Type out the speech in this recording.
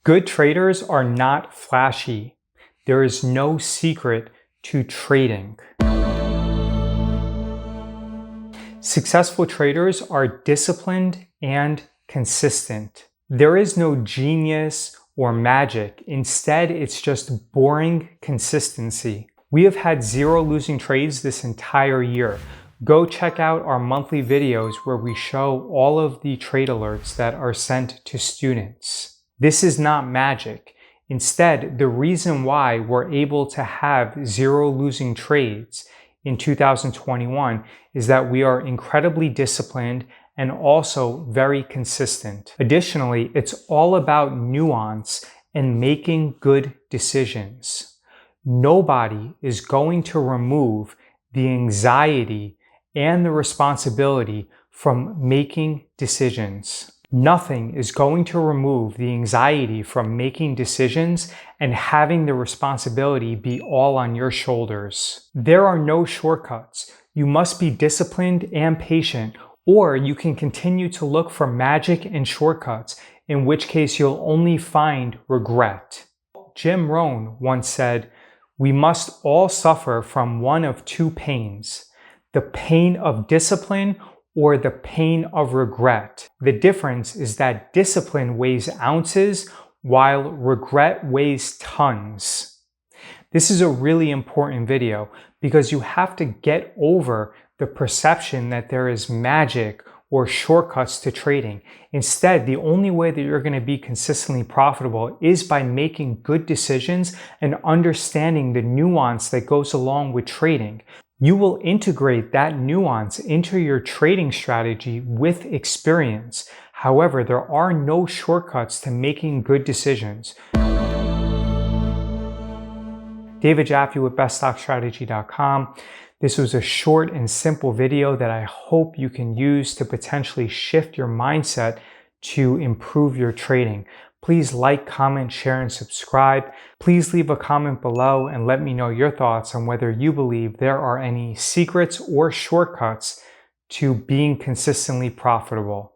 Good traders are not flashy. There is no secret to trading. Successful traders are disciplined and consistent. There is no genius or magic. Instead, it's just boring consistency. We have had 0 losing trades this entire year. Go check out our monthly videos where we show all of the trade alerts that are sent to students. This is not magic. Instead, the reason why we're able to have 0 losing trades in 2021 is that we are incredibly disciplined and also very consistent. Additionally, it's all about nuance and making good decisions. Nobody is going to remove the anxiety and the responsibility from making decisions. Nothing is going to remove the anxiety from making decisions and having the responsibility be all on your shoulders. There are no shortcuts. You must be disciplined and patient, or you can continue to look for magic and shortcuts, in which case you'll only find regret. Jim Rohn once said, "We must all suffer from one of 2 pains, the pain of discipline or the pain of regret. The difference is that discipline weighs ounces while regret weighs tons." This is a really important video because you have to get over the perception that there is magic or shortcuts to trading. Instead, the only way that you're going to be consistently profitable is by making good decisions and understanding the nuance that goes along with trading. You will integrate that nuance into your trading strategy with experience. However, there are no shortcuts to making good decisions. David Jaffe with BestStockStrategy.com. This was a short and simple video that I hope you can use to potentially shift your mindset to improve your trading. Please like, comment, share, and subscribe. Please leave a comment below and let me know your thoughts on whether you believe there are any secrets or shortcuts to being consistently profitable.